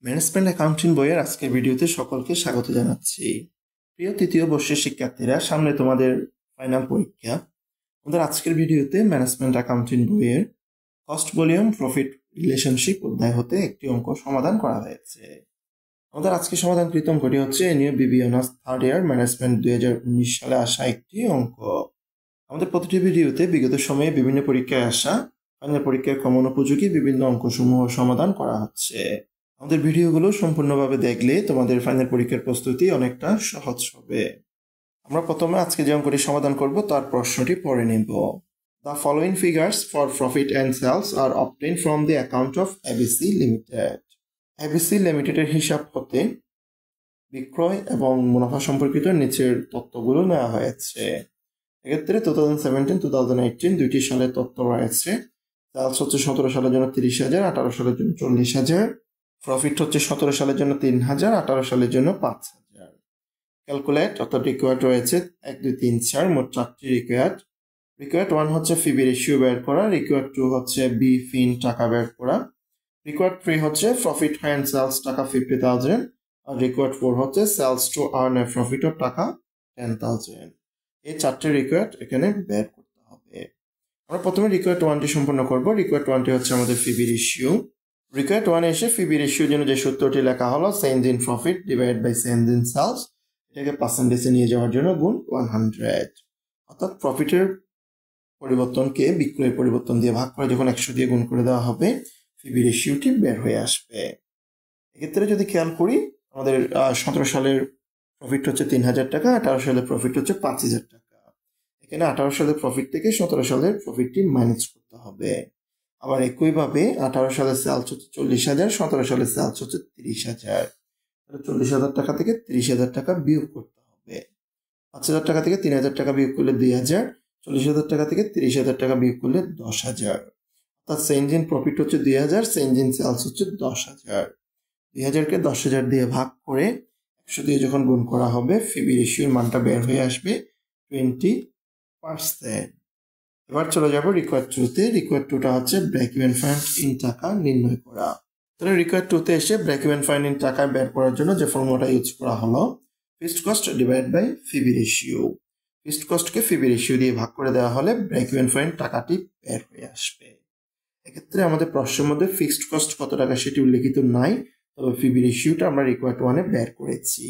Management accounting বইয়ের আজকের ভিডিওতে সকলকে স্বাগত জানাচ্ছি। প্রিয় তৃতীয় বর্ষের শিক্ষার্থীরা, সামনে তোমাদের ফাইনাল পরীক্ষা। আমাদের আজকের ভিডিওতে ম্যানেজমেন্ট অ্যাকাউন্টিং বইয়ের কস্ট ভলিউম প্রফিট রিলেশনশিপ অধ্যায় হতে একটি অঙ্ক সমাধান করা হয়েছে। আমাদের আজকে সমাধানকৃত অঙ্কটি হচ্ছে এনইউ বিবি অনার্স থার্ড ইয়ার ম্যানেজমেন্ট 2019 সালে আসা একটি অঙ্ক। আমাদের প্রতিটি ভিডিওতে বিগত সময়ে বিভিন্ন পরীক্ষায় আসা ফাইনাল পরীক্ষার কমন উপযোগী বিভিন্ন অঙ্কসমূহ সমাধান করা হচ্ছে। আমাদের ভিডিওগুলো সম্পূর্ণভাবে দেখলে তোমাদের ফাইনাল পরীক্ষার প্রস্তুতি অনেকটা সহজ হবে। আমরা প্রথমে আজকে যে অঙ্কটি সমাধান করব তার প্রশ্নটি পড়ে নেব। The following figures for profit and sales are obtained from the account of ABC Limited. ABC Limited এর হিসাব হতে বিক্রয় এবং মুনাফা সম্পর্কিত নিচের তথ্যগুলো নেওয়া হয়েছে। এক্ষেত্রে 2017-2018 দুইটি সালের তথ্য রয়েছে। সেলস হচ্ছে 17 সালের জন্য 30,000, 18 সালের জন্য 40,000। প্রফিট হচ্ছে 17 সালের জন্য 3,000, 18 সালের জন্য 5,000। ক্যালকুলেট অর্থাৎ রিকোয়ার্ড রয়েছে 1, 2, 3, 4, মোট 4টি রিকোয়ার্ড। রিকোয়ার্ড 1 হচ্ছে ফিবি রেশিও বের করা, রিকোয়ার্ড 2 হচ্ছে বি ফিন টাকা বের করা, রিকোয়ার্ড 3 হচ্ছে প্রফিট অ্যান্ড সেলস টাকা 50,000, আর রিকোয়ার্ড 4 হচ্ছে sales to earn a profit of টাকা 10,000। এই 4টি রিকোয়ার্ড এখানে বের করতে হবে। আমরা প্রথমে রিকোয়ার্ড 1টি সম্পন্ন করব। রিকোয়ার্ড 1টি হচ্ছে আমাদের ফিবি রেশিও। রিকোয়ার্ড 1 এসে ফিবি রেশিওর জন্য যে সূত্রটি লেখা হলো change in profit divide by change in sales, এটাকে পার্সেন্টেজে নিয়ে যাওয়ার জন্য গুণ 100। অর্থাৎ প্রফিটের পরিবর্তনকে বিক্রয়ের পরিবর্তন দিয়ে ভাগ করে যখন 100 দিয়ে গুণ করে দেওয়া হবে, ফিবি রেশিওটি বের হয়ে আসবে। এক্ষেত্রে যদি খেয়াল করি, আমাদের 17 সালের প্রফিট হচ্ছে 3,000 টাকা, 18 সালের প্রফিট হচ্ছে 5,000 টাকা। এখানে 18 সালের প্রফিট থেকে 17 সালের প্রফিটটি মাইনাস করতে হবে। আবার একইভাবে 18 সালের সেলস হচ্ছে 40,000, 17 সালের সেলস হচ্ছে 30,000। 40,000 টাকা থেকে 30,000 টাকা বিয়োগ করতে হবে। 5,000 টাকা থেকে 3,000 টাকা বিয়োগ করলে 2,000, 40,000 টাকা থেকে 30,000 টাকা বিয়োগ করলে 10,000। অর্থাৎ চেঞ্জ ইন প্রফিট হচ্ছে 2,000, চেঞ্জ ইন সেলস হচ্ছে 10,000। 2,000কে 10,000 দিয়ে ভাগ করে 100 দিয়ে যখন গুণ করা হবে, ফিবি রেশিওর মানটা বের হয়ে আসবে 20%। এবার চলে যাব রিকোয়ার্ড 2তে। রিকোয়ার্ড 2টা হচ্ছে ব্রেক ইভেন পয়েন্ট ইন টাকা নির্ণয় করা। তাহলে রিকোয়ার্ড 2তে এসে ব্রেক ইভেন পয়েন্ট ইন টাকা বের করার জন্য যে ফর্মুলাটা ইউজ করা হলো, fixed cost divide by PV ratio. Fixed কস্টকে ফিবি রেশিও দিয়ে ভাগ করে দেওয়া হলে ব্রেক ইভেন পয়েন্ট টাকাটি বের হয়ে আসবে। এক্ষেত্রে আমাদের প্রশ্নের মধ্যে ফিক্সড কস্ট কত টাকা সেটি উল্লেখিত নাই, তবে ফিবি রেশিওটা আমরা রিকোয়ার্ড 1-এ বের করেছি।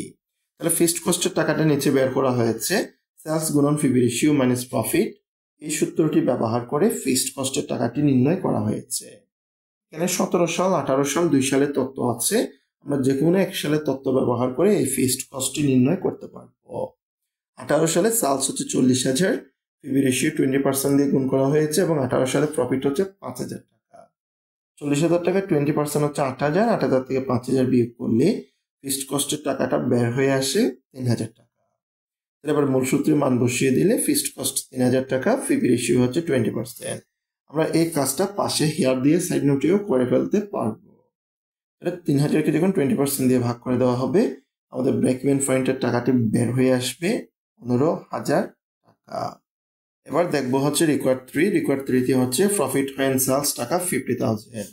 তাহলে ফিক্সড কস্টের টাকাটা নিচে বের করা হয়েছে সেলস গুণন ফিবি রেশিও মাইনাস প্রফিট। এই সূত্রটি ব্যবহার করে ফিক্সড কস্টের টাকাটি নির্ণয় করা হয়েছে। এখানে 17 সাল, 18 সাল, 2 সালের তথ্য আছে। আমরা যে কোনো এক সালের তথ্য ব্যবহার করে এই ফিক্সড কস্টটি নির্ণয় করতে পারবো। 18 সালে সেলস হচ্ছে 40,000, ফিবি রেশিও 20% দিয়ে গুণ করা হয়েছে এবং 18 সালে প্রফিট হচ্ছে 5,000 টাকা। 40,000 টাকা 20% হচ্ছে 8,000, 8,000 থেকে 5,000 বিয়োগ করলে ফিক্সড কস্টের টাকাটা বের হয়ে আসে 3,000 টাকা। এবার মূল সূত্রে মান বসিয়ে দিলে ফিক্সড কস্ট 3,000 টাকা, ফিবি রেশিও হচ্ছে 20%। আমরা এই কাজটা পাশে হেয়ার দিয়ে সাইড নোটেও করে ফেলতে পারবো। এটা 3,000কে যখন 20% দিয়ে ভাগ করে দেওয়া হবে, আমাদের ব্রেক ইভেন পয়েন্টের টাকাটি বের হয়ে আসবে 15,000 টাকা। এবার দেখবো হচ্ছে রিকোয়ার্ড 3। রিকোয়ার্ড 3তে হচ্ছে প্রফিট অ্যান্ড সেলস টাকা 50,000।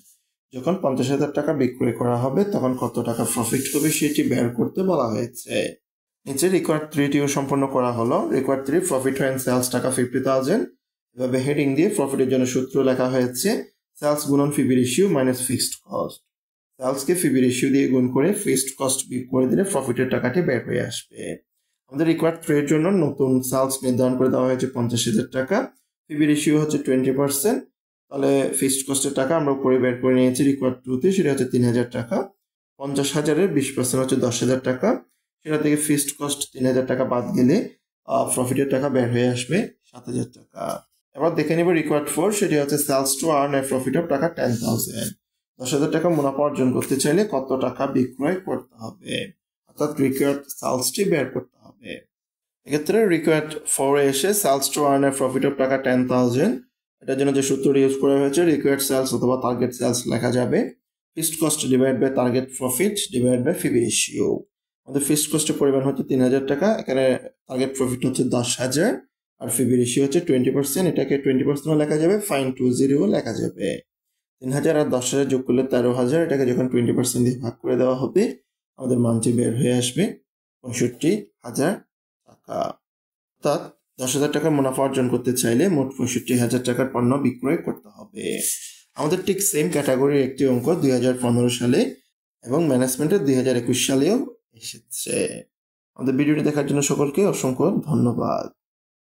যখন 50,000 টাকা বিক্রয় করা হবে তখন কত টাকা প্রফিট হবে সেটি বের করতে বলা হয়েছে। নিচে রিকোয়ার্ড 3টিও সম্পন্ন করা হলো। রিকোয়ার্ড 3 প্রফিট অ্যান্ড সেলস টাকা 50,000। এভাবে হেডিং দিয়ে প্রফিটের জন্য সূত্র লেখা হয়েছে সেলস গুণন PV ratio minus fixed cost. সেলসকে ফিবি রেশিও দিয়ে গুণ করে ফিক্সড কস্ট বিয়োগ করে দিলে প্রফিটের টাকাটি বের হয়ে আসবে। আমাদের রিকোয়ার্ড 3 এর জন্য নতুন সেলস নির্ধারণ করে দেওয়া হয়েছে 50,000 টাকা, ফিবি রেশিও হচ্ছে 20%। তাহলে ফিক্সড কস্টের টাকা আমরা উপরে বের করে নিয়েছি রিকোয়ার্ড 2তে, সেটা হচ্ছে 3,000 টাকা। 50,000-এর 20% হচ্ছে 10,000 টাকা। সেটা থেকে ফিক্সড কস্ট 3,000 টাকা বাদ গেলে প্রফিটের টাকা বের হয়ে আসবে 7,000 টাকা। এবার দেখে নিব রিকোয়ার্ড 4, সেটি হচ্ছে sales to earn a profit of টাকা 10,000। 10,000 টাকা মুনাফা অর্জন করতে চাইলে কত টাকা বিক্রয় করতে হবে, অর্থাৎ রিকোয়ার্ড সেলসটি বের করতে হবে। এক্ষেত্রে রিকোয়ার্ড 4-এ এসে sales to earn a profit of টাকা 10,000, এটার জন্য যে সূত্রটি ইউজ করা হয়েছে রিকোয়ার্ড সেলস অথবা টার্গেট সেলস লেখা যাবে fixed cost divide by target profit divide by PV ratio. আমাদের ফিক্সড কস্টের পরিমাণ হচ্ছে 3,000 টাকা, এখানে টার্গেট প্রফিট হচ্ছে 10,000 আর ফিবি রেশিও হচ্ছে 20%। এটাকে 20% লেখা যাবে, ফাইন 20 লেখা যাবে। 3,000 আর 10,000 যোগ করলে 13,000, এটাকে যখন 20% দিয়ে ভাগ করে দেওয়া হবে আমাদের মানটি বের হয়ে আসবে 65,000 টাকা। অর্থাৎ 10,000 টাকার মুনাফা অর্জন করতে চাইলে মোট 65,000 টাকার পণ্য বিক্রয় করতে হবে। আমাদের ঠিক সেম ক্যাটাগরির একটি অঙ্ক 2015 সালে এবং ম্যানেজমেন্টের 2021 সালেও এসেছে। আমাদের ভিডিওটি দেখার জন্য সকলকে অসংখ্য ধন্যবাদ।